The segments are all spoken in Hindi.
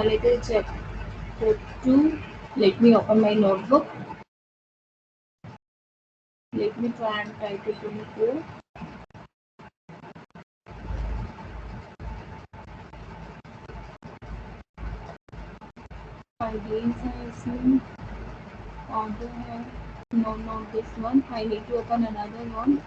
let us check code 2. Let me open my notebook. Let me try and type it in the code. IDs है इसमें, order है, no, not this one. I need to open another one.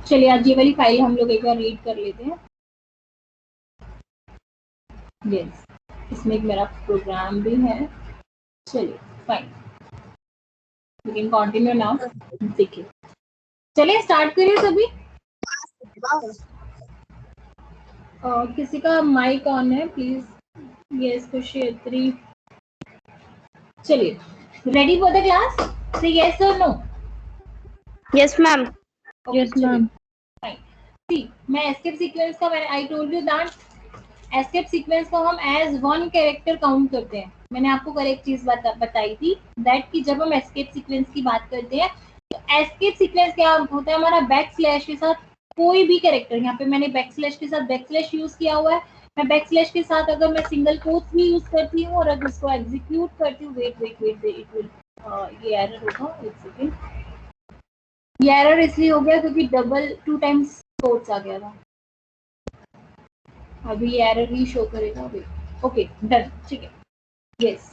चलिए आज ये वाली फाइल हम लोग एक बार रीड कर लेते हैं. यस, इसमें एक मेरा प्रोग्राम भी है. चलिए fine, we can continue now. देखिए, चलिए स्टार्ट करिए सभी. किसी का माइक ऑन है प्लीज. यस खुशी. चलिए, रेडी फॉर द क्लास? से यस और no? Yes ma'am. Yes ma'am. Fine. See, मैं एस्केप सीक्वेंस का, मैंने I told you that escape sequence को हम एज वन कैरेक्टर काउंट करते हैं. मैंने आपको करेक्ट चीज बताई थी दैट कि जब हम एस्केप सीक्वेंस की बात करते हैं तो एस्केप सीक्वेंस क्या होता है, हमारा बैक स्लैश के साथ कोई भी कैरेक्टर, यहाँ पे मैंने बैक स्लैश के साथ बैक स्लैश यूज किया हुआ है. मैं बैक स्लैश के साथ अगर मैं सिंगल कोट्स भी यूज करती हूँ और अगर इसको एग्जीक्यूट करती हूँ, वेट इट विल, ये एरर होगा. एक सेकेंड, ये एरर इसलिए हो गया क्योंकि डबल 2 टाइम्स कोट्स आ गया था. अभी ये एरर ही शो करेगा. ओके डन, ठीक है. यस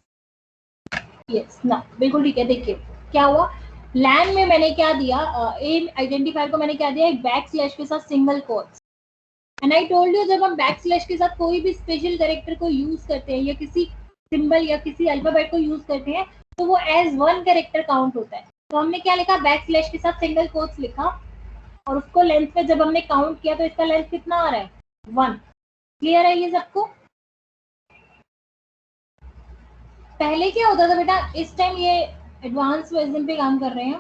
यस ना, बिल्कुल ठीक है. देखिए क्या हुआ, लैन में मैंने क्या दिया, ए आइडेंटिफायर को मैंने क्या दिया, एक बैक स्लैश के साथ single quotes. And I told you जब हम बैक स्लैश के साथ कोई भी स्पेशल कैरेक्टर को यूज करते हैं या किसी सिंबल या किसी अल्फाबेट को यूज करते हैं तो वो एज वन कैरेक्टर काउंट होता है. तो हमने क्या लिखा, बैक स्लैश के साथ सिंगल कोट्स लिखा और उसको लेंथ पे जब हमने काउंट किया तो इसका लेंथ कितना आ रहा है, 1. क्लियर है ये सबको? पहले क्या होता था बेटा, इस टाइम ये एडवांस वर्जन पे काम कर रहे हैं.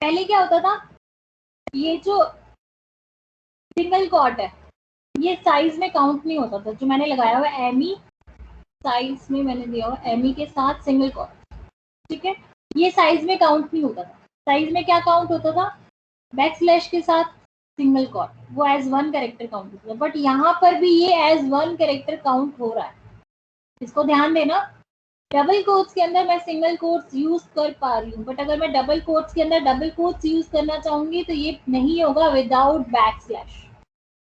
पहले क्या होता था, ये जो सिंगल कॉट है ये साइज में काउंट नहीं होता था. जो मैंने लगाया हुआ एमी साइज में मैंने दिया हुआ एमी के साथ सिंगल कॉट, ठीक है, ये साइज में काउंट नहीं होता था. साइज में क्या काउंट होता था, बैक स्लैश के साथ सिंगल कॉट, वो एज वन कैरेक्टर काउंट होता था. बट यहाँ पर भी ये एज वन कैरेक्टर काउंट हो रहा है, इसको ध्यान देना. डबल कोट्स के अंदर मैं सिंगल कोट्स यूज कर पा रही हूँ, बट अगर मैं डबल कोट्स के अंदर डबल कोट्स यूज करना चाहूंगी तो ये नहीं होगा विदाउट बैक स्लैश.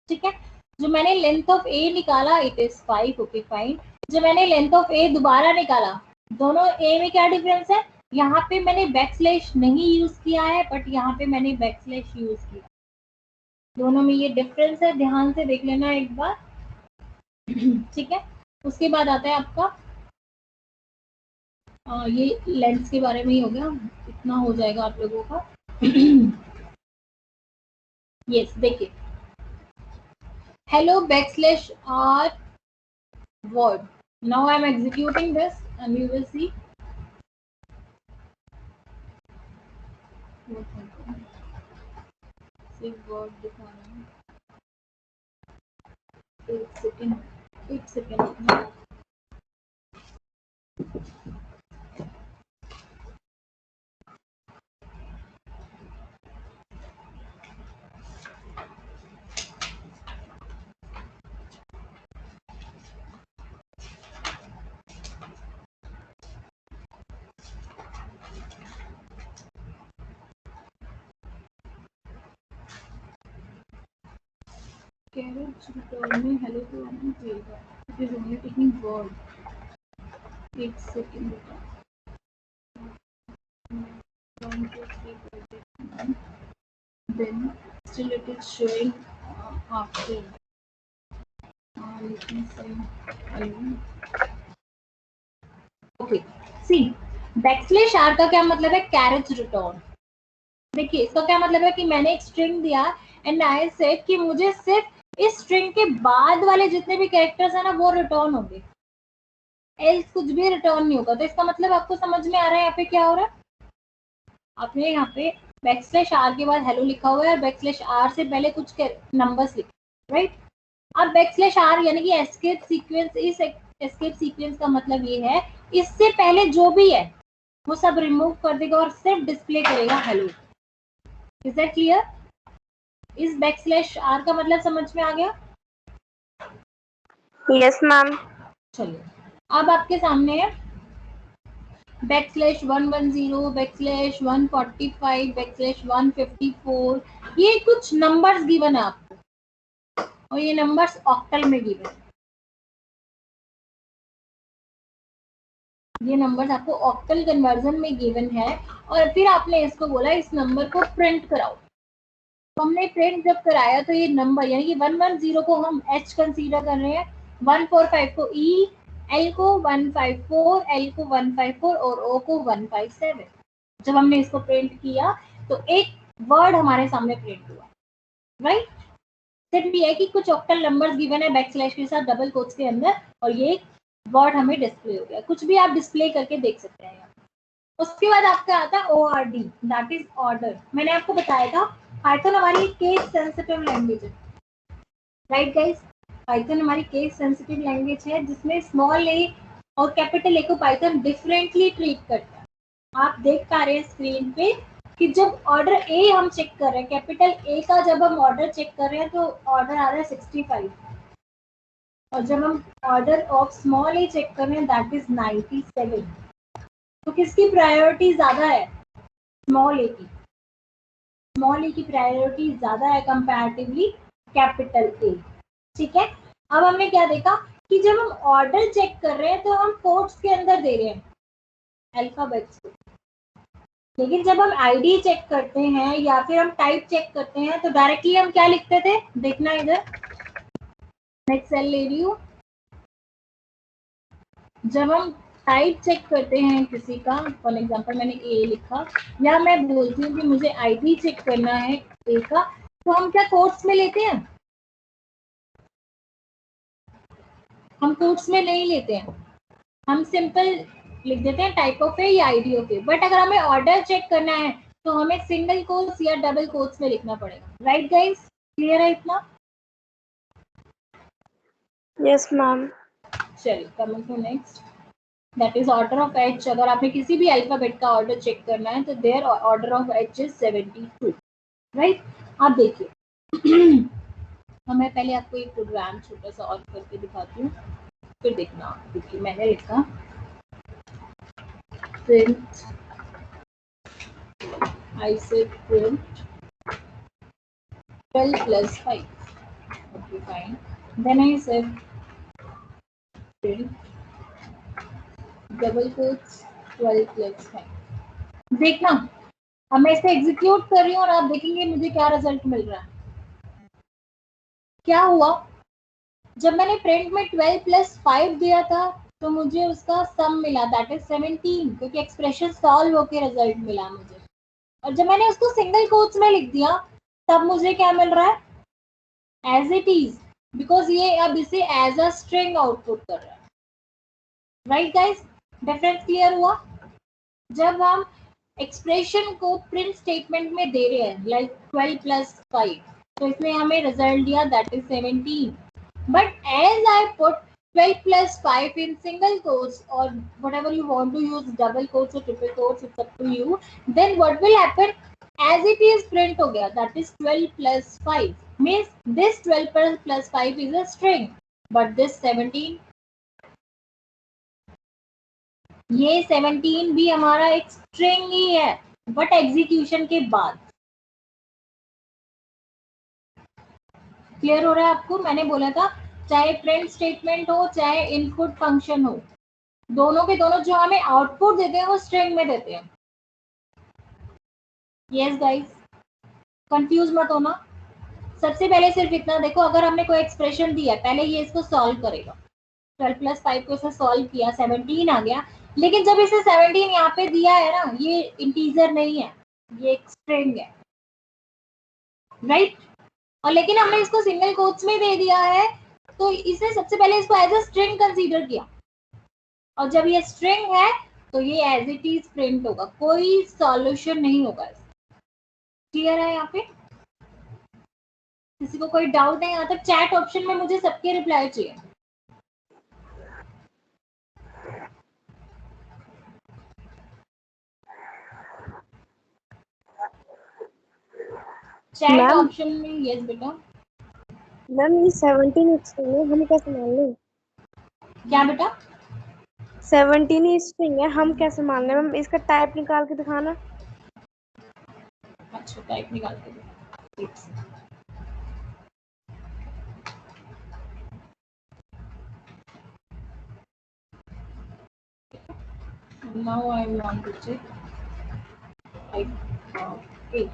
ठीक है, जो मैंने लेंथ ऑफ ए निकाला इट इज 5. Okay fine. जो मैंने लेंथ ऑफ ए दोबारा निकाला, दोनों ए में क्या डिफरेंस है, यहाँ पे मैंने बैक स्लैश नहीं यूज किया है बट यहाँ पे मैंने बैक स्लैश यूज किया. दोनों में ये डिफरेंस है, ध्यान से देख लेना एक बार. ठीक है, उसके बाद आता है आपका ये लेंस के बारे में ही हो गया, इतना हो जाएगा आप लोगों का. यस देखिए, hello backslash r word. Now I am executing this and you will see. सिर्फ वर्ड दिखा रहा हूँ, एक सेकेंड. Carrots return में hello to नहीं चाहिए, it is only taking word. एक सेकेंड बेटा, 1 2 3 then still it is showing after. Let me say hello. Okay, see backslash r का क्या मतलब है, carriage return. देखिए इसका क्या मतलब है कि मैंने एक स्ट्रिंग दिया एंड आई सेड कि मुझे सिर्फ इस स्ट्रिंग के बाद वाले जितने भी कैरेक्टर्स है ना वो रिटर्न होंगे, एल्स कुछ भी रिटर्न नहीं होगा। तो इसका मतलब आपको समझ में आ रहा है यहाँ पे क्या हो रहा है? आपने यहाँ पे बैकस्लैश आर के बाद हेलो लिखा हुआ है और बैकस्लैश आर से पहले कुछ नंबर्स लिखे, राइट? अब बैकस्लैश आर यानी कि एस्केप सीक्वेंस, इस एस्केप सीक्वेंस का मतलब ये है इससे पहले जो भी है वो सब रिमूव कर देगा और सिर्फ डिस्प्ले करेगा हेलो। Is that clear? इस बैकस्लैश आर का मतलब समझ में आ गया? Yes, ma'am. चलिए अब आपके सामने है बैकस्लैश 110, बैकस्लैश 145, बैकस्लैश 154, ये कुछ नंबर्स गिवन है आपको और ये नंबर्स ऑक्टल में गिवन है। ये नंबर्स आपको ऑक्टल कन्वर्जन में गिवन है और फिर आपने इसको बोला इस नंबर को प्रिंट कराओ। तो हमने प्रिंट जब कराया तो ये नंबर यानी कि 110 को हम एच कंसीडर कर रहे हैं, 145 को ई, एल को 154, एल को 154 और ओ को 157। जब हमने इसको प्रिंट किया तो एक वर्ड हमारे सामने प्रिंट हुआ, राइट? सिर्फ ये है कि कुछ ऑक्टल नंबर्स गिवन है बैकस्लैश के साथ डबल कोट्स के अंदर और ये वर्ड हमें डिस्प्ले हो गया। कुछ भी आप डिस्प्ले करके देख सकते हैं। उसके बाद आपका आता है ORD, दैट इज ऑर्डर। मैंने आपको बताया था पाइथन हमारी केस सेंसिटिव लैंग्वेज है, राइट गाइस? पाइथन हमारी केस सेंसिटिव लैंग्वेज है जिसमें स्मॉल ए और कैपिटल ए को पाइथन डिफरेंटली ट्रीट करता है। आप देख पा रहे हैं स्क्रीन पे कि जब ऑर्डर ए हम चेक कर रहे हैं, कैपिटल ए का जब हम ऑर्डर चेक कर रहे हैं तो ऑर्डर आ रहा है 65 और जब हम order of small a check कर रहे हैं दैट इज 97। तो किसकी प्रायोरिटी ज्यादा है? स्मॉल ए की। स्मॉल ए की प्रायोरिटी ज्यादा है कंपैरेटिवली कैपिटल ए, ठीक है? अब हमने क्या देखा कि जब हम ऑर्डर चेक कर रहे हैं तो हम कोट्स के अंदर दे रहे हैं अल्फाबेट्स को, लेकिन जब हम आईडी चेक करते हैं या फिर हम टाइप चेक करते हैं तो डायरेक्टली हम क्या लिखते थे? देखना इधर, नेक्स्ट सेल ले रही हूँ। जब हम टाइप चेक करते हैं किसी का, फॉर एग्जांपल मैंने ए लिखा या मैं बोलती हूँ कि मुझे आईडी चेक करना है ए का, तो हम क्या कोट्स में लेते हैं? हम कोट्स में नहीं लेते हैं, हम सिंपल लिख देते हैं टाइप ऑफ ए या आईडी ऑफ ए। बट अगर हमें ऑर्डर चेक करना है तो हमें सिंगल कोट्स या डबल कोट्स में लिखना पड़ेगा, राइट गाइस? क्लियर है इतना? Yes, ma'am. चलिए coming to next, that is order of H. अगर आपने किसी भी अल्फाबेट का ऑर्डर चेक करना है तो there order of H is 72, right? आप देखिए मैं पहले आपको एक प्रोग्राम छोटा सा और करके दिखाती हूँ फिर देखना। देखिए मैंने लिखा प्रिंट, आई से print 12 plus 5, okay fine, then I said print double quotes 12 plus 5। देखना अब मैं इसे एग्जीक्यूट कर रही हूँ और आप देखेंगे मुझे क्या रिजल्ट मिल रहा है। क्या हुआ? जब मैंने प्रिंट में 12 plus 5 दिया था तो मुझे उसका सम मिला दैट इज 17, क्योंकि एक्सप्रेशन सॉल्व होकर रिजल्ट मिला मुझे। और जब मैंने उसको सिंगल कोट्स में लिख दिया तब मुझे क्या मिल रहा है? एज इट इज, बिकॉज ये अब इसे एज अ स्ट्रिंग आउटपुट कर रहा है, राइट गाइस? डिफरेंस क्लियर हुआ? जब हम एक्सप्रेशन को प्रिंट स्टेटमेंट में दे रहे हैं लाइक 12 plus 5 तो इसने हमें रिजल्ट दिया that is 17, but as I put 12 plus 5 in single quotes or whatever you want to use, double quotes or triple quotes, it's up to you, then what will happen? As it is print हो गया that is 12 plus 5 means this 12 plus 5 is a string, but this 17, ये 17 भी हमारा एक स्ट्रिंग ही है बट एग्जीक्यूशन के बाद। क्लियर हो रहा है आपको? मैंने बोला था चाहे प्रिंट स्टेटमेंट हो चाहे इनपुट फंक्शन हो, दोनों के दोनों जो हमें आउटपुट देते हैं वो स्ट्रिंग में देते हैं। यस गाइस, कंफ्यूज मत होना। सबसे पहले सिर्फ इतना देखो, अगर हमने कोई एक्सप्रेशन दिया पहले ये इसको सॉल्व करेगा, 12 plus 5 को इसे सॉल्व किया 17 आ गया, लेकिन जब इसे 17 यहाँ पे दिया है ना, ये इंटीजर नहीं है, ये एक स्ट्रिंग है, राइट? और लेकिन हमने इसको सिंगल कोट्स में दे दिया है, तो इसने सबसे पहले इसको एज अ स्ट्रिंग कंसीडर किया, और जब ये स्ट्रिंग है तो ये एज इट इज प्रिंट होगा, कोई सॉल्यूशन नहीं होगा। क्लियर है यहाँ पे? किसी को कोई डाउट है यहाँ तक? चैट ऑप्शन में मुझे सबके रिप्लाई चाहिए। चैट ऑप्शन में यस बेटा। मैम ये 17 स्ट्रिंग है, हम कैसे मान लें? क्या बेटा? 17 ही स्ट्रिंग है, हम कैसे मान लें? मैम इसका टाइप निकाल के दिखाना। अच्छा, टाइप निकाल के दो। Now I want to check type of A.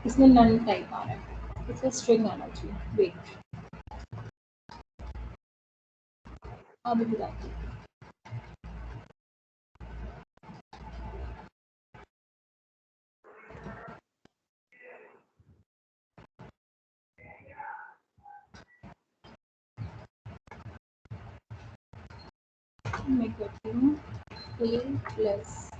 इसमें नन टाइप आ रहा है, इसमें स्ट्रिंग आना चाहिए। वेट, अभी बताती हूँ। मैं करती हूँ A प्लस,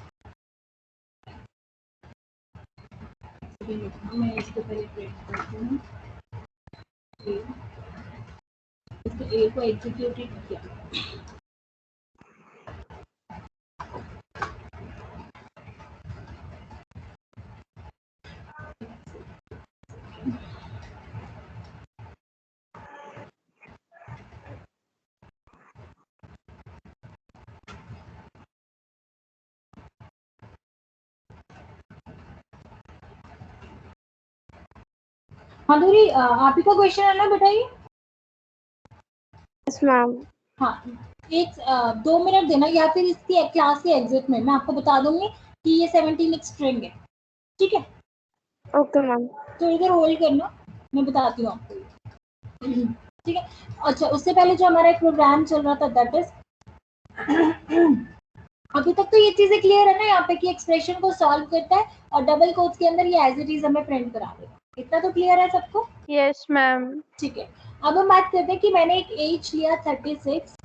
मैं इसको पहले प्रिंट करती हूँ। इसको A को एग्जीक्यूट किया, माधुरी आप ही का क्वेश्चन है ना बेटा ये? Yes ma'am. हाँ, एक 2 मिनट देना, या फिर इसकी क्लास के एग्जिट में मैं आपको बता दूंगी कि ये 17 एक स्ट्रिंग है, ठीक है? Okay ma'am. तो इधर होल्ड करना, मैं बताती हूँ आपको, ठीक है? अच्छा, उससे पहले जो हमारा एक प्रोग्राम चल रहा था, दैट इज अभी तक तो ये चीजें क्लियर है ना यहाँ पे कि एक्सप्रेशन को सॉल्व करता है और डबल कोट्स के अंदर ये एज इट इज हमें प्रिंट करा देगा। इतना तो क्लियर है सबको? Yes ma'am. ठीक है, अब हम बात करते हैं कि मैंने एक एज लिया 36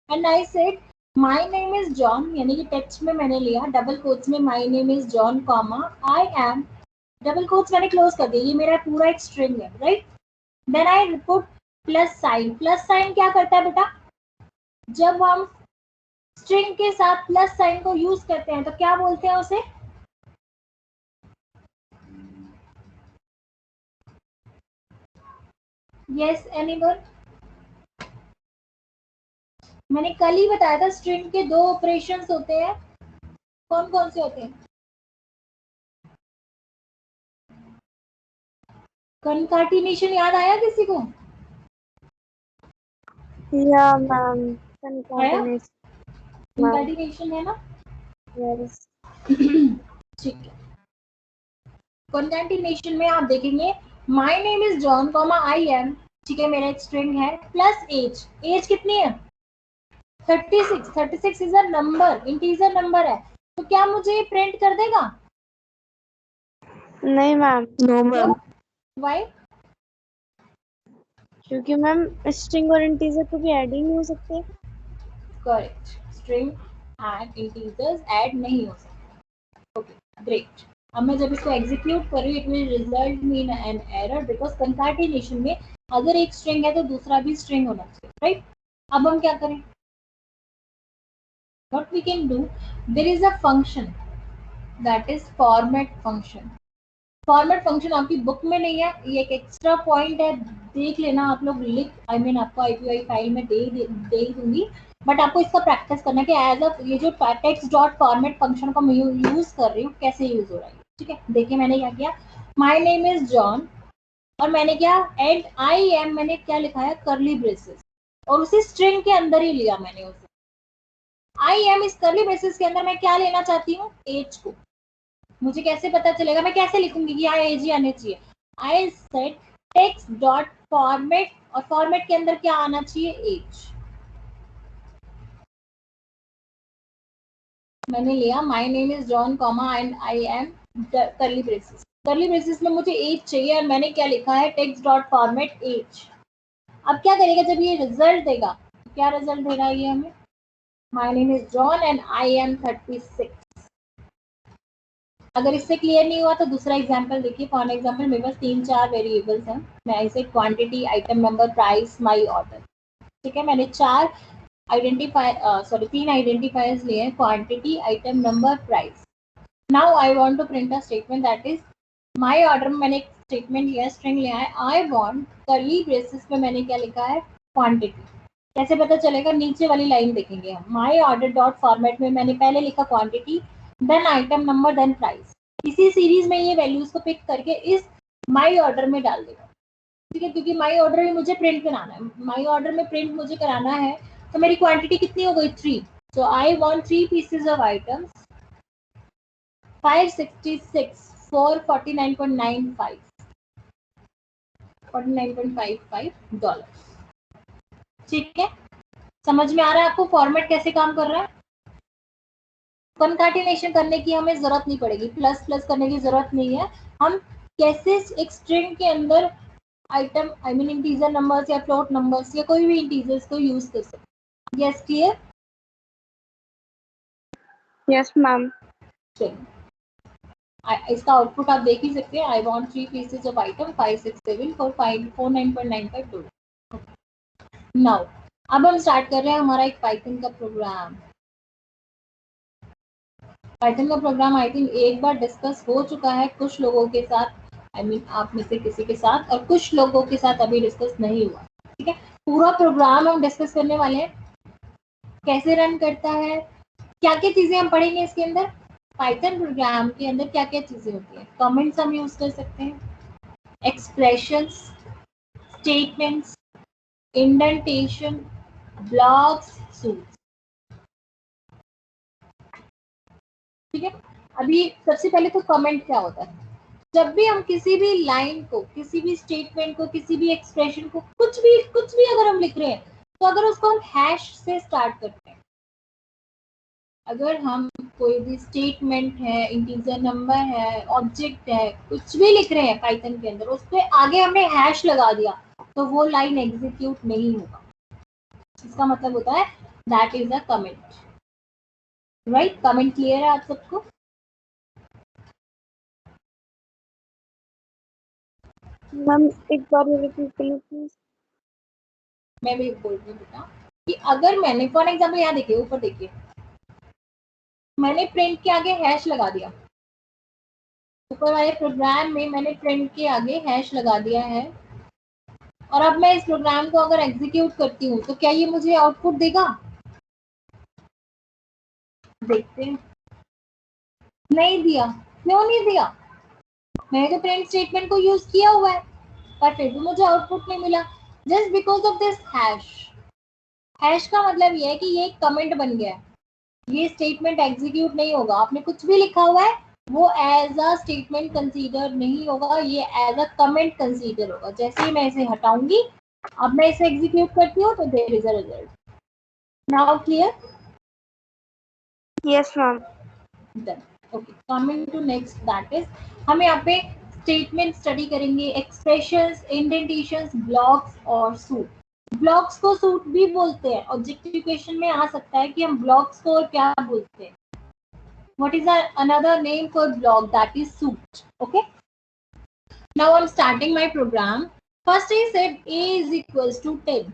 and I said my name is John, यानी कि टेक्स्ट में मैंने लिया डबल कोट्स में my name is John comma I am, double quotes मैंने क्लोज कर दिया, ये मेरा पूरा एक स्ट्रिंग है, right? Then I put plus sign. Plus sign क्या करता है बेटा? जब हम स्ट्रिंग के साथ प्लस साइन को यूज करते हैं तो क्या बोलते हैं उसे? Yes anyone? मैंने कल ही बताया था स्ट्रिंग के 2 ऑपरेशंस होते हैं, कौन कौन से होते हैं? कनकाटिनेशन याद आया किसी को? या मैम, कनकाटिनेशन है ना? यस। ठीक है, कनकाटिनेशन में आप देखेंगे my name is John comma I M, ठीक है, मेरा एक स्ट्रिंग है, प्लस एज। एज कितनी है? 36। 36 is a number, integer number है, तो क्या मुझे प्रिंट कर देगा? नहीं मैम। No ma'am. व्हाई? क्योंकि मैम स्ट्रिंग और इंटीजर को भी ऐड ही नहीं हो सकते। Correct, string and integers add नहीं हो सकते। Okay, great. अब मैं जब इसको एग्जीक्यूट कर रही हूँ, it will result mean an error because concatenation में अगर एक स्ट्रिंग है तो दूसरा भी स्ट्रिंग होना चाहिए, राइट? अब हम क्या करें? What we can do, there is a function that is format function. Format function आपकी बुक में नहीं है, ये एक एक्स्ट्रा पॉइंट है, देख लेना आप लोग, लिख आपको आईपीआई फाइल में दे दूंगी, बट आपको इसका प्रैक्टिस करना है कि एज अ ये जो टेक्स्ट डॉट फॉर्मेट फंक्शन को मैं यूज कर रही हूँ कैसे यूज हो रहा है, ठीक है? देखिए मैंने क्या किया, माय नेम इज जॉन और मैंने क्या एंड आई एम, मैंने क्या लिखा है करली ब्रेसेस, और उसी स्ट्रिंग के अंदर ही लिया मैंने उसे। आई एम इस करली ब्रेसेस के अंदर मैं क्या लेना चाहती हूँ? एज को। मुझे कैसे पता चलेगा? मैं कैसे लिखूंगी कि यहाँ एज ही आने चाहिए? आई सेट टेक्स्ट डॉट फॉर्मेट, और फॉर्मेट के अंदर क्या आना चाहिए? एज। मैंने लिया my name is John comma and I am करली ब्रेसेस। करली ब्रेसेस में मुझे एज चाहिए और मैंने क्या लिखा है, टेक्स्ट डॉट फॉर्मेट एज। अब क्या करेगा जब ये रिजल्ट देगा, क्या रिजल्ट दे रहा है ये हमें, my name is John and I am 36। अगर इससे क्लियर नहीं हुआ तो दूसरा एग्जांपल देखिए। फॉर एग्जांपल मेरे पास 3-4 वेरिएबल्स हैं, मैं इसे quantity, item number, price, my order, ठीक है। मैंने 3 आइडेंटिफायर्स लिए हैं, quantity, item number, price. Now I want to print a statement that is my order में मैंने एक स्टेटमेंट लिया है, स्ट्रिंग लिया है, आई वांट कर्ली ब्रेसेस में मैंने क्या लिखा है, क्वांटिटी। कैसे पता चलेगा, नीचे वाली लाइन देखेंगे हम, माय ऑर्डर डॉट फॉर्मेट में मैंने पहले लिखा quantity, then item number, then price. इसी सीरीज में ये वैल्यूज को पिक करके इस माय ऑर्डर में डाल देगा, ठीक है, क्योंकि माय ऑर्डर में मुझे प्रिंट कराना है, माय ऑर्डर में प्रिंट मुझे कराना है, तो मेरी क्वांटिटी कितनी हो गई, 3। So I want 3 pieces of items 566 for $49.55। ठीक है, समझ में आ रहा है आपको फॉर्मेट कैसे काम कर रहा है। कॉन्कैटिनेशन करने की हमें जरूरत नहीं पड़ेगी, प्लस प्लस करने की जरूरत नहीं है। हम कैसे एक स्ट्रिंग के अंदर item I mean integer numbers या फ्लोट नंबर्स या कोई भी इंटीजर्स को यूज कर सकते। Yes clear? Yes ma'am. इसका आउटपुट आप देख ही सकते हैं, आई want 3 pieces of item 567 for 49.95 $। Now अब हम स्टार्ट कर रहे हैं हमारा एक पाइथन का प्रोग्राम। पाइथन का प्रोग्राम आई थिंक एक बार डिस्कस हो चुका है कुछ लोगों के साथ, आई मीन आप में से किसी के साथ, और कुछ लोगों के साथ अभी डिस्कस नहीं हुआ, ठीक है। पूरा प्रोग्राम हम डिस्कस करने वाले हैं, कैसे रन करता है, क्या क्या चीजें हम पढ़ेंगे इसके अंदर। पाइथन प्रोग्राम के अंदर क्या क्या चीजें होती है, कमेंट्स हम यूज कर सकते हैं, expressions, statements, indentation, blocks, suits, ठीक है। अभी सबसे पहले तो कमेंट क्या होता है, जब भी हम किसी भी लाइन को, किसी भी स्टेटमेंट को, किसी भी एक्सप्रेशन को, कुछ भी अगर हम लिख रहे हैं, तो अगर उसको हम हैश से स्टार्ट करते हैं, अगर हम कोई भी स्टेटमेंट है, इंटीजर नंबर है, ऑब्जेक्ट है, कुछ भी लिख रहे हैं पाइथन के अंदर, उस पे आगे हमने हैश लगा दिया तो वो लाइन एग्जीक्यूट नहीं होगा। इसका मतलब होता है that is a comment, right. Comment clear है आप सबको? मैम एक बार रिपीट करिए प्लीज। मैं भी बोल रही हूँ बेटा कि अगर मैंने फॉर एग्जाम्पल यहाँ देखिए, ऊपर देखिए, मैंने प्रिंट के आगे हैश लगा दिया, ऊपर वाले प्रोग्राम में मैंने प्रिंट के आगे हैश लगा दिया है, और अब मैं इस प्रोग्राम को अगर एग्जीक्यूट करती हूँ तो क्या ये मुझे आउटपुट देगा? देखते हैं। नहीं दिया। क्यों नहीं दिया? मैंने तो प्रिंट स्टेटमेंट को यूज किया हुआ है, पर फिर भी मुझे आउटपुट नहीं मिला, just because of this hash. Hash का मतलब ये है कि ये एक कमेंट बन गया है, ये स्टेटमेंट एग्जीक्यूट नहीं होगा। आपने कुछ भी लिखा हुआ है वो एज अ स्टेटमेंट कंसीडर नहीं होगा, ये एज अ कमेंट कंसीडर होगा। जैसे ही मैं इसे हटाऊंगी, अब मैं इसे एग्जीक्यूट करती हूँ तो there is a result. Now clear? Yes ma'am. Done. Okay, coming to next, that is हम यहाँ पे स्टेटमेंट स्टडी करेंगे, एक्सप्रेशंस, इंडेंटेशंस, ब्लॉक्स और सूट। ब्लॉक्स को सूट भी बोलते हैं, ऑब्जेक्टिफिकेशन में आ सकता है कि हम ब्लॉक्स को क्या बोलते हैं। What is another name for block? That is suit. Okay. Now I'm starting my program. First I said a is equals to 10.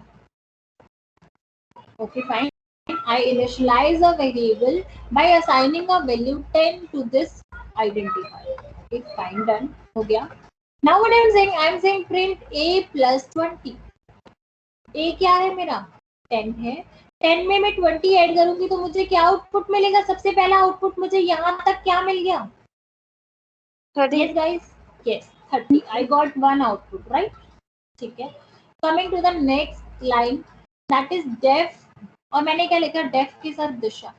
Okay, fine. I initialize a variable by assigning a value 10 to this identifier. Okay, fine, done. हो गया. Now what I'm saying print a plus 20. a क्या है मेरा? 10 है. 10 में मैं 20 ऐड करूंगी तो मुझे क्या आउटपुट मिलेगा? सबसे पहला आउटपुट मुझे यहाँ तक क्या मिल गया? 30। Yes guys, yes, 30. I got one output, right? ठीक है. Coming to the next line, that is def, और मैंने क्या लिखा? def के साथ दिशा,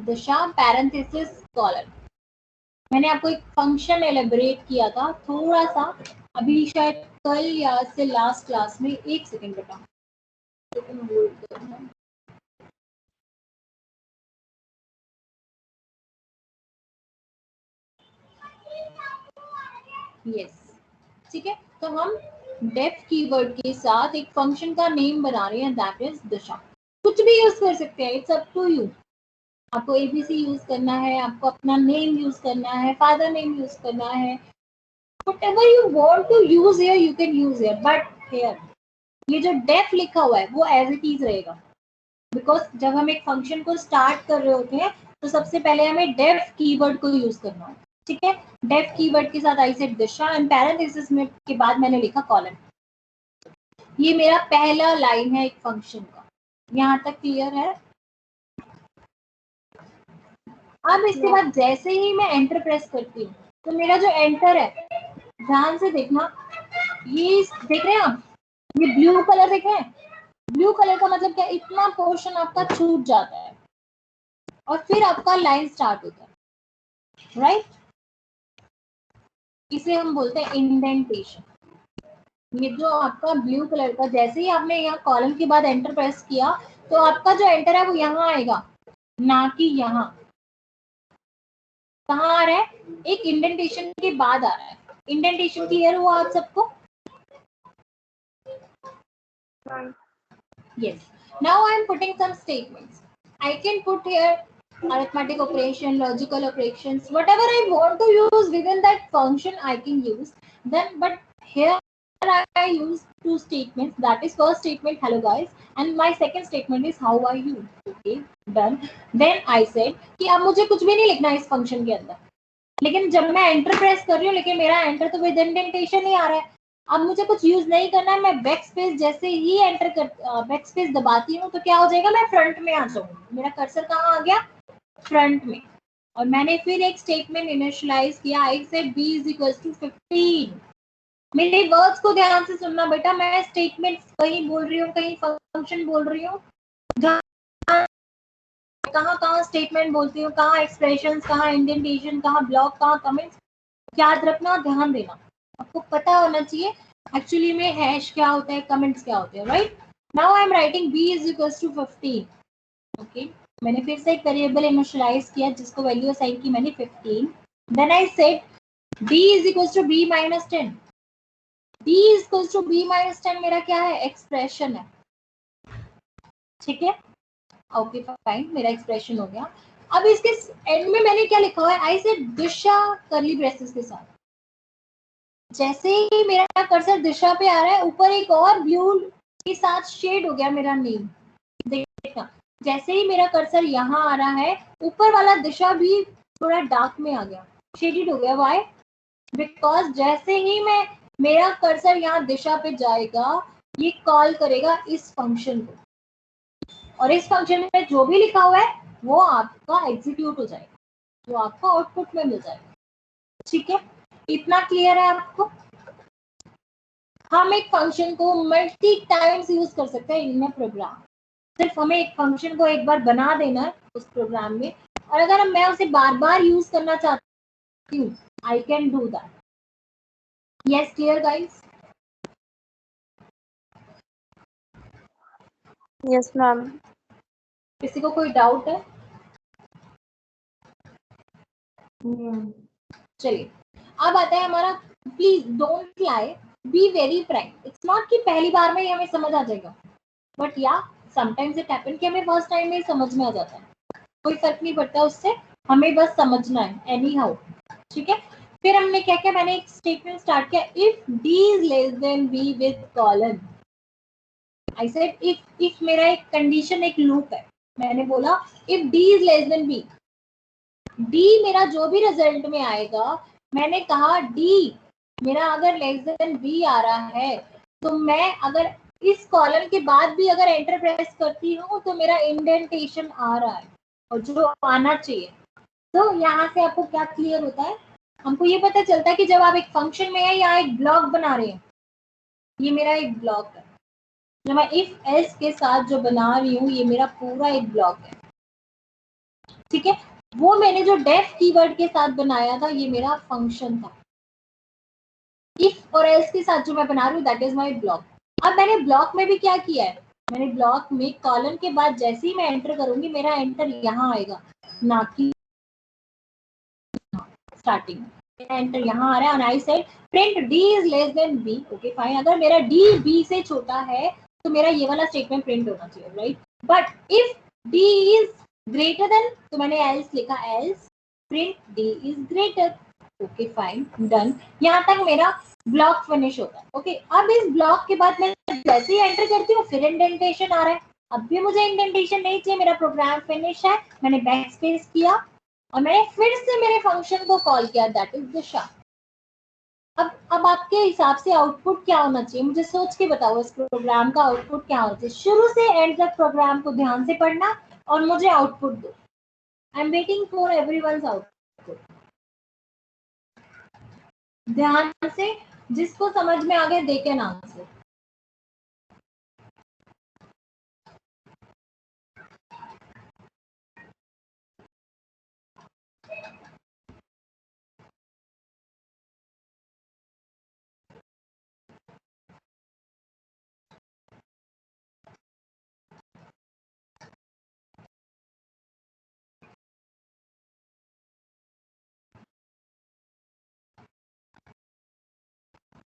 दिशा parenthesis कॉलन। मैंने आपको एक फंक्शन एलिब्रेट किया था थोड़ा सा, अभी शायद कल या से लास्ट क्लास में। एक सेकेंड बेटा, यस, ठीक है। तो हम डेफ कीवर्ड के साथ एक फंक्शन का नेम बना रहे हैं, दैट इज दिशा। कुछ भी यूज कर सकते हैं, इट्स अप टू यू। आपको एबीसी यूज करना है, आपको अपना नेम यूज करना है, फादर नेम यूज करना है, whatever you want to use here you can use here, but here ये जो डेफ लिखा हुआ है वो एज इट इज रहेगा, बिकॉज जब हम एक फंक्शन को स्टार्ट कर रहे होते हैं तो सबसे पहले हमें डेफ कीवर्ड को यूज करना है, ठीक है। डेफ कीवर्ड के साथ I said Disha and parenthesis में के बाद मैंने लिखा कॉलन। ये मेरा पहला लाइन है एक फंक्शन का, यहाँ तक क्लियर है। अब इसके बाद जैसे ही मैं एंटर प्रेस करती हूँ तो मेरा जो एंटर है, ध्यान से देखना, ये देख रहे हैं आप, ये ब्लू कलर देख रहे हैं, ब्लू कलर का मतलब क्या, इतना पोर्शन आपका छूट जाता है और फिर आपका लाइन स्टार्ट होता है, राइट। इसे हम बोलते हैं इंडेंटेशन। ये जो आपका ब्लू कलर का, जैसे ही आपने यहाँ कॉलम के बाद एंटर प्रेस किया तो आपका जो एंटर है वो यहाँ आएगा, ना कि यहाँ। कहाँ आ रहा है, एक इंडेंटेशन के बाद आ रहा है। इंडेंटेशन क्लियर हुआ आप सबको? Yes. Now I am putting some statements. I can put here arithmetic operation, logical operations, whatever I want to use within that function I can use. Then, but here I use two statements. That is first statement, hello guys, and my second statement is how are you. Okay, done. Then I said कि अब मुझे कुछ भी नहीं लिखना है इस फंक्शन के अंदर, लेकिन जब मैं एंटर प्रेस कर रही हूँ लेकिन मेरा एंटर तो विद इंडेंटेशन ही आ रहा है। अब मुझे कुछ यूज नहीं करना है, मैं बैक स्पेस जैसे ही एंटर कर बैक स्पेस दबाती हूँ तो क्या हो जाएगा, मैं फ्रंट में आ जाऊंगी। मेरा कर्सर कहाँ आ गया, फ्रंट में। और मैंने फिर एक स्टेटमेंट इनिशियलाइज किया, I said b is equal to 15। मेरे वर्ड्स को ध्यान से सुनना बेटा, मैं स्टेटमेंट कहीं बोल रही हूँ, कहीं फंक्शन बोल रही हूँ, कहाँ कहाँ स्टेटमेंट बोलती हूँ, कहाँ एक्सप्रेशन, कहाँ इंडेंटेशन, कहाँ ब्लॉक, कहाँ कमेंट्स, याद रखना, ध्यान देना, आपको पता होना चाहिए एक्चुअली में हैश क्या होता है, कमेंट्स क्या होते हैं, right. Now I am writing b is equal to 15। Okay, मैंने फिर से एक वेरिएबल इनिशियलाइज किया जिसको वैल्यू असाइन की मैंने 15। Then I said b is equal to b minus 10। b is equal to b minus 10 मेरा क्या है, एक्सप्रेशन है, ठीक है। ओके फाइन, मेरा एक्सप्रेशन हो गया। अब इसके एंड में मैंने क्या लिखा हुआ है, आई सेड दिशा करली ब्रेसेस के साथ। जैसे ही मेरा कर्सर दिशा पे आ रहा है, ऊपर एक और ब्लू के साथ शेड हो गया मेरा नेम, देखना। जैसे ही मेरा कर्सर यहाँ आ रहा है, ऊपर वाला दिशा भी थोड़ा डार्क में आ गया, शेडेड हो गया। व्हाई? बिकॉज जैसे ही मैं मेरा कर्सर यहाँ दिशा पे जाएगा, ये कॉल करेगा इस फंक्शन को, और इस फंक्शन में जो भी लिखा हुआ है वो आपका एग्जीक्यूट हो जाएगा, जो आपको आउटपुट में मिल जाएगा, ठीक है। इतना क्लियर है आपको? हम एक फंक्शन को मल्टी टाइम्स यूज कर सकते हैं इन प्रोग्राम। सिर्फ हमें एक फंक्शन को एक बार बना देना है उस प्रोग्राम में, और अगर मैं उसे बार बार यूज करना चाहती हूँ, I can do that. Yes, clear guys? Yes ma'am. किसी को कोई डाउट है? चलिए, अब आता है हमारा please don't lie, be very Frank. It's not कि पहली बार में ही हमें समझ आ जाएगा, बट या समटाइम्स इट हैपन कि हमें फर्स्ट टाइम में ही समझ में आ जाता है, कोई फर्क नहीं पड़ता उससे, हमें बस समझना है एनी हाउ, ठीक है। फिर हमने क्या किया, मैंने एक स्टेटमेंट स्टार्ट किया, if d is less then b with colon. I said if मेरा एक कंडीशन, एक लूप है, मैंने बोला if d is less then b, d मेरा जो भी रिजल्ट में आएगा, मैंने कहा d मेरा अगर लेस देन b आ रहा है तो मैं अगर इस कॉलम के बाद भी अगर एंटर प्रेस करती हूँ तो मेरा इंडेंटेशन आ रहा है और जो आना चाहिए। तो यहाँ से आपको क्या क्लियर होता है, हमको ये पता चलता है कि जब आप एक फंक्शन में है या एक ब्लॉक बना रहे हैं, ये मेरा एक ब्लॉक है, जो मैं इफ एल्स के साथ जो बना रही हूँ ये मेरा पूरा एक ब्लॉक है, ठीक है। वो मैंने जो डेफ कीवर्ड के साथ बनाया था ये मेरा फंक्शन था। इफ और एल्स के साथ जो मैं बना रही हूँ दैट इज माई ब्लॉक। अब मैंने ब्लॉक में भी क्या किया है, मैंने ब्लॉक में कॉलम के बाद जैसे ही मैं एंटर करूंगी मेरा एंटर यहाँ आएगा, ना कि स्टार्टिंग। एंटर यहाँ आ रहा है on I side print d is less than b, okay fine. अगर मेरा डी बी से छोटा है तो मेरा ये वाला स्टेटमेंट प्रिंट होना चाहिए, right. But if D is greater then, तो मैंने एल्स लिखा, else print d is greater, okay fine, done. यहाँ तक मेरा ब्लॉक फिनिश होता है, ओके। अब इस ब्लॉक के बाद मैं जैसे ही एंटर करती हूँ फिर इंडेंटेशन आ रहा है। अब भी मुझे इंडेंटेशन नहीं चाहिए, मेरा प्रोग्राम फिनिश है, मैंने बैक स्पेस किया और मैंने फिर से मेरे फंक्शन को कॉल किया, दैट इज दिशा। अब आपके हिसाब से आउटपुट क्या होना चाहिए, मुझे सोच के बताओ इस प्रोग्राम का आउटपुट क्या होना चाहिए। शुरू से एंड तक प्रोग्राम को ध्यान से पढ़ना और मुझे आउटपुट दो। I am waiting for everyone's output. ध्यान से, जिसको समझ में आ गया they can answer.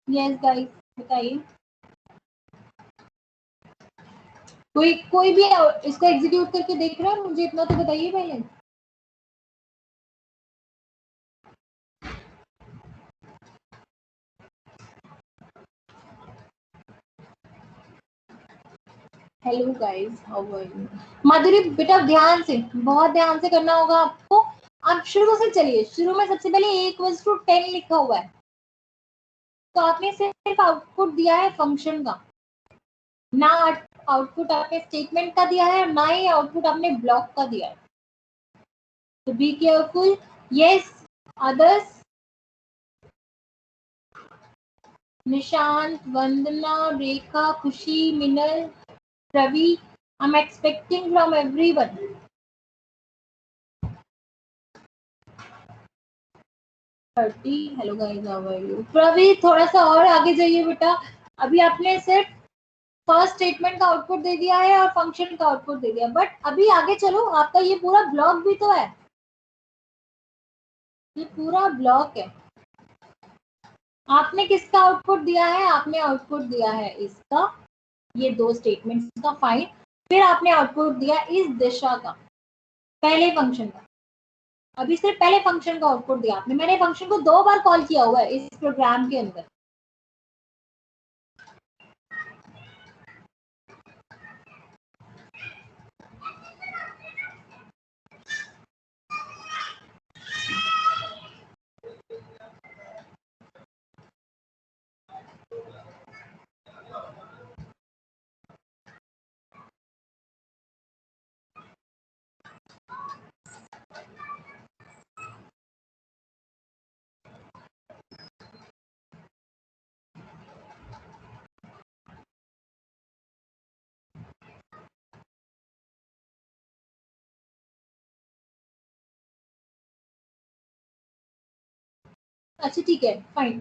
Yes guys बताइए, कोई भी इसको एग्जीक्यूट करके देख रहा है, मुझे इतना तो बताइए पहले। Hello guys, how are you. Madhuri बेटा ध्यान से, बहुत ध्यान से करना होगा आपको। आप शुरू से चलिए, शुरू में सबसे पहले a इक्वल्स टू 10 लिखा हुआ है, तो आपने सिर्फ आउटपुट दिया है फंक्शन का, ना आउटपुट आपने स्टेटमेंट का दिया है, ना ही आउटपुट आपने ब्लॉक का दिया है। तो be careful. Yes others, Nishant, Vandana, Rekha, Khushi, Minal, Ravi, I am expecting from everyone. Hello guys, how are you. Pravi थोड़ा सा और आगे जाइए बेटा, अभी आपने सिर्फ फर्स्ट स्टेटमेंट का आउटपुट दे दिया है और फंक्शन का आउटपुट दे दिया, बट अभी आगे चलो, आपका ये पूरा ब्लॉक भी तो है, ये पूरा ब्लॉक है। आपने किसका आउटपुट दिया है, आपने आउटपुट दिया है इसका, ये दो स्टेटमेंट्स का, फाइन। फिर आपने आउटपुट दिया इस दिशा का, पहले फंक्शन का। अभी सिर्फ पहले फंक्शन का आउटपुट दिया आपने, मैंने फंक्शन को 2 बार कॉल किया हुआ है इस प्रोग्राम के अंदर। अच्छा ठीक है, फाइन।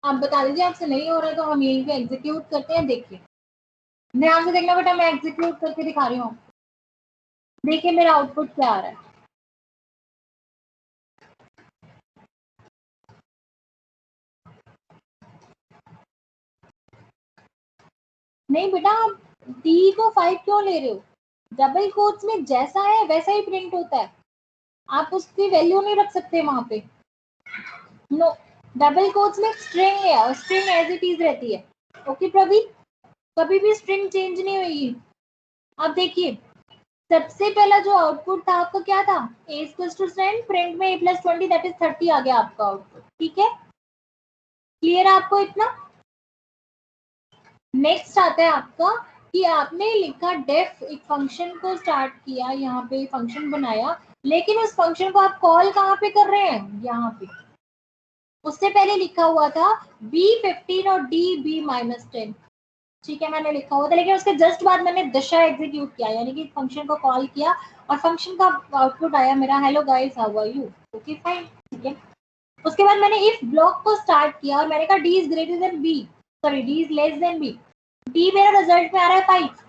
आप बता दीजिए आपसे नहीं हो रहा है तो हम यहीं पे एग्जीक्यूट करते हैं। देखिए ध्यान से देखना बेटा, मैं एग्जीक्यूट करके दिखा रही हूँ, देखिए मेरा आउटपुट क्या आ रहा है। नहीं बेटा, आप डी को 5 क्यों ले रहे हो, डबल कोट्स में जैसा है वैसा ही प्रिंट होता है, आप उसकी वैल्यू नहीं रख सकते वहां पे। नो, डबल कोट्स में स्ट्रिंग है और स्ट्रिंग एज इट इज रहती है, ओके प्रवीण, कभी भी स्ट्रिंग चेंज नहीं हुई। अब देखिए सबसे पहला जो आउटपुट था आपका क्या था, a इक्वल्स टू 10 प्रिंट में a प्लस 20 दैट इज 30 आ गया आपका आउटपुट, ठीक है, क्लियर है आपको इतना। नेक्स्ट आता है आपका कि आपने लिखा डेफ, एक फंक्शन को स्टार्ट किया, यहाँ पे फंक्शन बनाया, लेकिन उस फंक्शन को आप कॉल कहाँ पे कर रहे हैं, यहाँ पे। उससे पहले लिखा हुआ था b15 और db-10, ठीक है, मैंने लिखा हुआ था, लेकिन उसके जस्ट बाद मैंने दिशा एग्जीक्यूट किया, यानी कि फंक्शन को कॉल किया और फंक्शन का आउटपुट आया मेरा hello guys how are you, okay fine, ठीक है। उसके बाद मैंने इफ ब्लॉक को स्टार्ट किया और मैंने कहा d is greater than b, sorry d is less than b, d मेरा रिजल्ट में आ रहा है 5,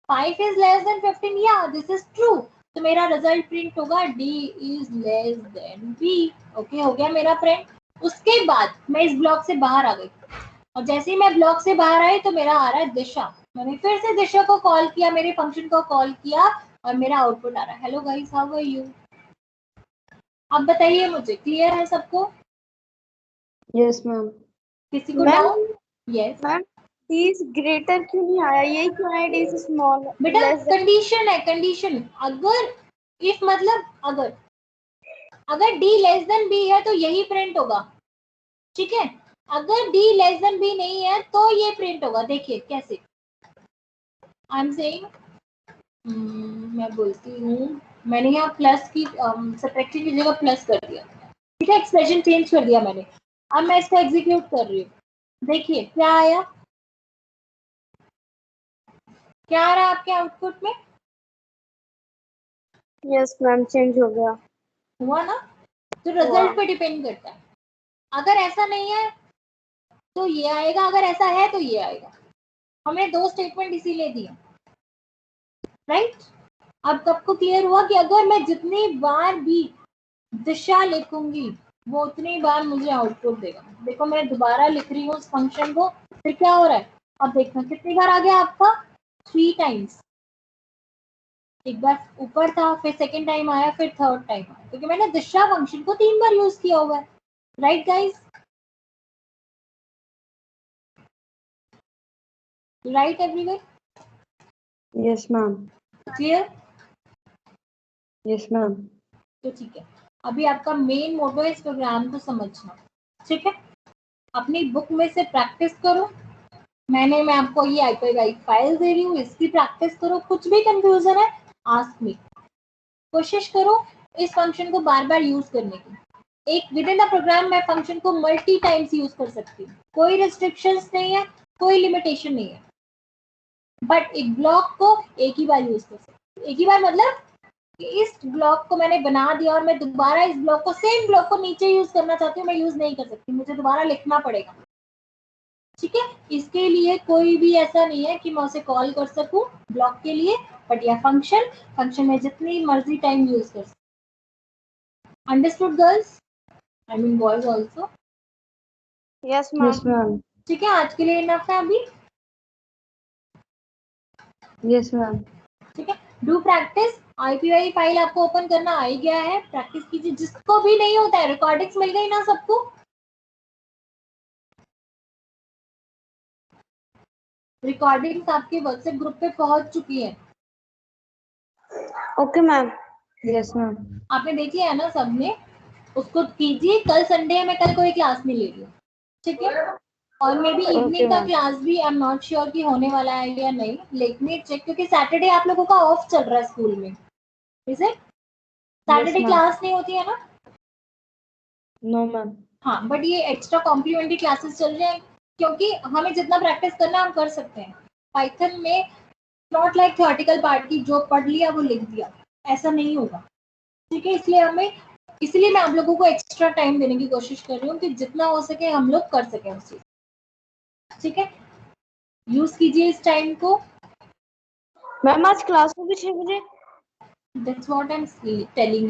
5 इज लेस देन 15, या दिस इज ट्रू, तो मेरा रिजल्ट प्रिंट होगा d is less than b, okay हो गया मेरा प्रिंट। उसके बाद मैं इस ब्लॉक से बाहर आ गई, और जैसे ही मैं ब्लॉक से बाहर आई तो मेरा आ रहा है दिशा। मैंने फिर से दिशा को कॉल किया, मेरे फंक्शन को कॉल किया, और मेरा आउटपुट आ रहा है hello guys how are you. अब बताइए मुझे, क्लियर है सबको? Yes ma'am. किसी को ma'am doubt? Yes ma'am D is greater क्यों नहीं आया, यही क्यों आया डी इज स्मॉल बेटा, लेस कंडीशन है, कंडीशन। अगर इफ मतलब अगर डी लेस देन बी है तो यही प्रिंट होगा, ठीक है। अगर डी लेस देन बी नहीं है तो ये प्रिंट होगा। देखिए कैसे, आई एम सेइंग, मैं बोलती हूँ, मैंने यहाँ प्लस की सब्ट्रैक्शन की जगह प्लस कर दिया, ठीक है, एक्सप्रेशन चेंज कर दिया मैंने। अब मैं इसको एग्जीक्यूट कर रही हूँ, देखिए क्या आया, क्या आ रहा है आपके आउटपुट में? यस मैम चेंज हो गया। हुआ ना? तो रिजल्ट पे डिपेंड करता है। अगर ऐसा नहीं है तो ये आएगा, अगर ऐसा है तो ये आएगा। हमने दो स्टेटमेंट इसीलिए दिए, राइट? अब सबको क्लियर हुआ कि अगर मैं जितनी बार भी दिशा लिखूंगी वो उतनी बार मुझे आउटपुट देगा। देखो मैं दोबारा लिख रही हूँ उस फंक्शन को, फिर क्या हो रहा है अब देखना, कितनी बार आ गया आपका? 3 टाइम्स। एक बार ऊपर था, फिर सेकेंड टाइम आया, फिर थर्ड टाइम आया, क्योंकि मैंने दिशा फंक्शन को 3 बार यूज किया हुआ है, right guys? Right everyone? Yes ma'am. Clear? Yes ma'am. तो ठीक है, अभी आपका मेन मोटो है इस प्रोग्राम को समझना, ठीक है। अपनी बुक में से प्रैक्टिस करो, मैं आपको ये आईपी फाइल दे रही हूँ, इसकी प्रैक्टिस करो। कुछ भी कंफ्यूजन है आस्क मी, कोशिश करो इस फंक्शन को बार बार यूज करने की। एक विद इन द प्रोग्राम मैं फंक्शन को मल्टी टाइम्स यूज कर सकती हूँ, कोई रिस्ट्रिक्शंस नहीं है, कोई लिमिटेशन नहीं है। बट एक ब्लॉक को एक ही बार यूज कर सकती हूँ। एक ही बार मतलब इस ब्लॉक को मैंने बना दिया और मैं दोबारा इस ब्लॉक को, सेम ब्लॉक को नीचे यूज करना चाहती हूँ, मैं यूज नहीं कर सकती, मुझे दोबारा लिखना पड़ेगा, ठीक है। इसके लिए कोई भी ऐसा नहीं है कि मैं उसे कॉल कर सकूं ब्लॉक के लिए, बट यह फंक्शन में जितनी मर्जी टाइम यूज कर सकूं। Understood girls? I mean boys also? Yes yes ma'am. Ma'am. ठीक है, आज के लिए इनफ है अभी, यस मैम। ठीक है। Do practice. आईपीवाई फाइल आपको ओपन करना आ ही गया है, प्रैक्टिस कीजिए। जिसको भी नहीं होता है, रिकॉर्डिंग्स मिल गई ना सबको? रिकॉर्डिंग्स आपके व्हाट्सएप ग्रुप पे पहुंच चुकी है, ओके मैम। Yes ma'am. आपने देख लिया है ना सबने? उसको कीजिए। कल संडे है, मैं कल कोई क्लास नहीं ले रही हूँ, ठीक है। और मे बी ओके इवनिंग का मैम। क्लास भी आई एम नॉट श्योर कि होने वाला है या नहीं, लेकिन चेक, क्योंकि सैटरडे आप लोगों का ऑफ चल रहा है स्कूल में, is it? Yes Saturday ma'am. Class नहीं होती है ना? No ma'am. हाँ, बट ये एक्स्ट्रा कॉम्प्लीमेंट्री क्लासेस चल रहे हैं, क्योंकि हमें जितना प्रैक्टिस करना है हम कर सकते हैं पाइथन में। नॉट लाइक थ्योरेटिकल पार्ट की जो पढ़ लिया वो लिख दिया, ऐसा नहीं होगा, ठीक है। इसलिए मैं आप लोगों को एक्स्ट्रा टाइम देने की कोशिश कर रही हूँ कि जितना हो सके हम लोग कर सकें उस चीज, ठीक है। यूज कीजिए इस टाइम को। मैम आज क्लास होगी 6 बजे। That's what I am telling you.